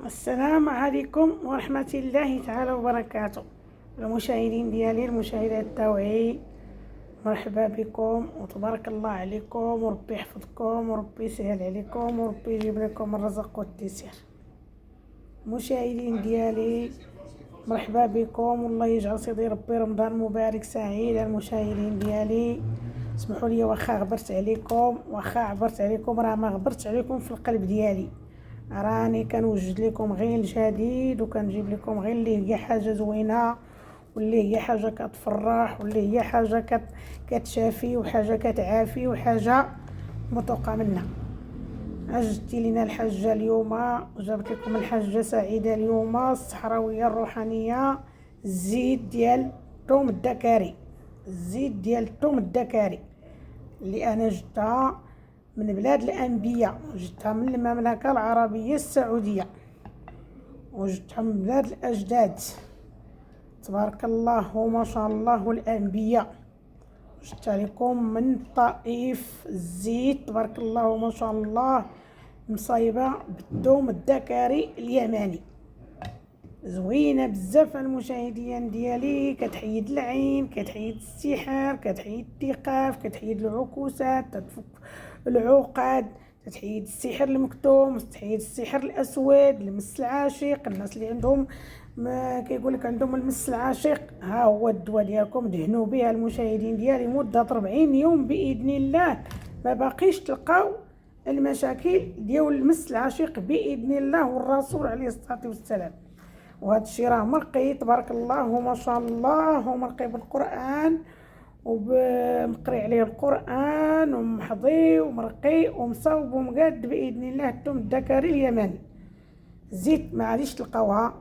السلام عليكم ورحمة الله تعالى وبركاته. المشاهدين ديالي، المشاهدات التوعي، مرحبا بكم وتبارك الله عليكم، وربي يحفظكم وربي يسهل عليكم وربي يجيب لكم الرزق والتيسير. المشاهدين ديالي مرحبا بكم، والله يجعل سيدي ربي رمضان مبارك سعيد. المشاهدين ديالي اسمحوا لي واخا غبرت عليكم، واخا عبرت عليكم، راه ما غبرتش عليكم في القلب ديالي. راني كنوجد لكم غير الجديد وكنجيب لكم غير اللي هي حاجه زوينه، واللي هي حاجه كتفرح، واللي هي حاجه كتشافي، وحاجه كتعافي، وحاجه متوقع منها. اجدتي لنا الحاجه اليوم، جابت لكم الحاجه سعيده اليوم الصحراويه الروحانيه، الزيت ديال الثوم الدكاري. الزيت ديال الثوم الدكاري اللي انا جبتها من بلاد الانبياء، وجدتها من المملكه العربيه السعوديه، وجدتها من بلاد الاجداد تبارك الله وما شاء الله والانبياء. جبتها لكم من الطائف، الزيت تبارك الله وما شاء الله مصايبه بالثوم الدكاري اليماني، زوينه بزاف. المشاهدين ديالي كتحيد العين، كتحيد السحر، كتحيد الثقاف، كتحيد العكوسات، تتفك العقد، تحيد السحر المكتوم، تحيد السحر الاسود، المس العاشق. الناس اللي عندهم ما كيقول لك عندهم المس العاشق، ها هو الدواء ديالكم، دهنوا به. المشاهدين ديالي مده 40 يوم باذن الله ما باقيش تلقاو المشاكل ديال المس العاشق باذن الله والرسول عليه الصلاه والسلام. وهذا الشيء راه مرقي تبارك الله وما شاء الله، ومرقي بالقران ومقري عليه القران ومحضي ومرقي ومصوب ومقاد باذن الله. الثوم الدكاري اليماني، زيت ما عادش تلقاوها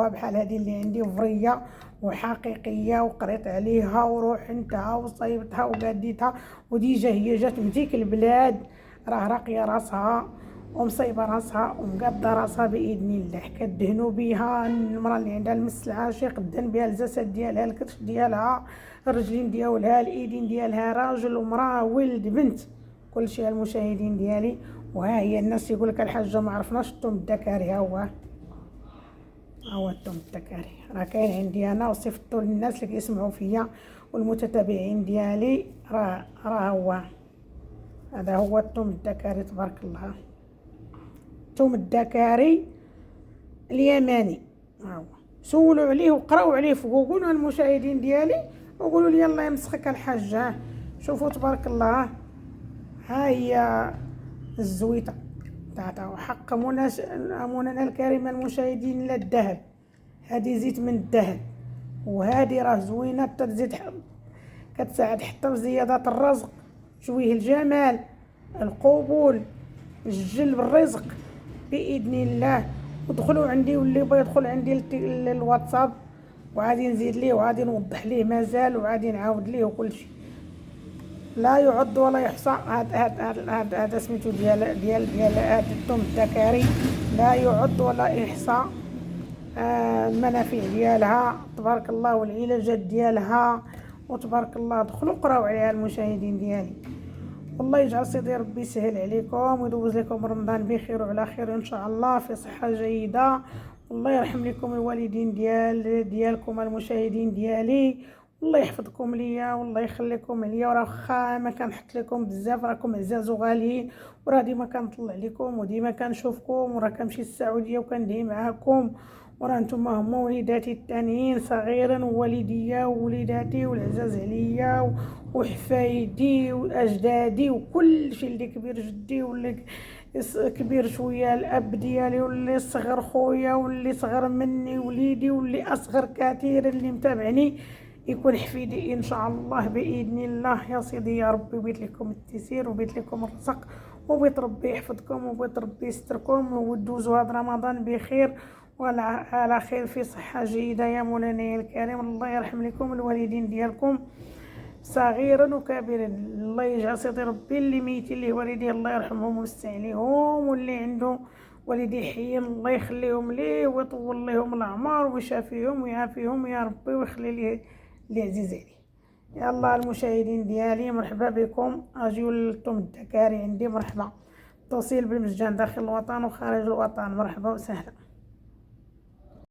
بحال هذه اللي عندي فريه وحقيقيه، وقريت عليها وروحنتها وصيبتها وقاديتها، وديجا هي جات من ديك البلاد، راه راقيه راسها ومصيبه راسها ومقاده راسها باذن الله. كدهنوا بها المراه اللي عندها المس العاشق، دهن بها الجسد ديالها، الكرش ديالها، الرجلين ديالها، الايدين ديالها، راجل ومراه، ولد، بنت، كل شيء. المشاهدين ديالي وها هي الناس يقول لك الحاجه ما عرفناش الثوم الدكاري، ها هو الثوم الدكاري راه كاين عندي انا، وصيفطته للناس اللي كيسمعوا فيا والمتتابعين ديالي. راه هو هذا هو الثوم الدكاري تبارك الله، الثوم الدكاري اليماني. ها هو، سولوا عليه وقراو عليه في جوجل المشاهدين ديالي، وقولوا لي الله يمسخك الحاجه. شوفوا تبارك الله، ها هي الزويته تاعها. وحق مننا الكريمه المشاهدين للذهب، هذه زيت من الذهب، وهذه راه زوينه تزيد، كتساعد حتى في زياده الرزق، شويه الجمال، القبول، الجلب الرزق باذن الله. ودخلوا عندي، واللي بغى يدخل عندي الواتساب وعادي نزيد ليه وعادي نوضح ليه مازال وعادي نعاود ليه وكل شيء، لا يعد ولا يحصى. هذا سميتو ديال هاد الثوم الدكاري، لا يعد ولا يحصى. المنافع ديالها تبارك الله والعلاجات ديالها وتبارك الله. دخلوا قراو عليها المشاهدين ديالي، والله يجعل سيدي ربي يسهل عليكم ويدوز لكم رمضان بخير وعلى خير ان شاء الله في صحه جيده. والله يرحم لكم الوالدين ديالكم المشاهدين ديالي، والله يحفظكم ليا والله يخليكم عليا. وراه واخا ما كنحط لكم بزاف، راكم عزاز وغاليين، وراه ديما كنطلع لكم وديما كنشوفكم، وراه كنمشي للسعوديه وكندعي معاكم، وراه نتوما هما وليداتي الثانيين صغيرا، ووالديا ووليداتي والعزاز عليا وحفايدي واجدادي وكل شيء. اللي كبير جدي، واللي كبير شويه الاب ديالي، واللي صغر خويا، واللي صغر مني وليدي، واللي اصغر كثير اللي متابعني يكون حفيدي ان شاء الله باذن الله. يا سيدي يا ربي بيت لكم التيسير وبيت لكم الرزق، وبيت ربي يحفظكم، وبيت ربي يستركم، وتدوزوا هذا رمضان بخير وعلى خير في صحه جيده. يا مولانا الكريم، الله يرحم لكم الوالدين ديالكم صغيرا وكبيرا. الله يجعل سيدي ربي اللي ميتين ليه والديه الله يرحمهم ويوسع عليهم، واللي عنده والدي حيين الله يخليهم ليه ويطول لهم العمر ويشافيهم ويعافيهم يا ربي، ويخلي ليه اللي عزيز عليه. يلا المشاهدين ديالي مرحبا بكم، اجيو للثوم الدكاري عندي. مرحبا توصيل بالمجان داخل الوطن وخارج الوطن. مرحبا وسهلا.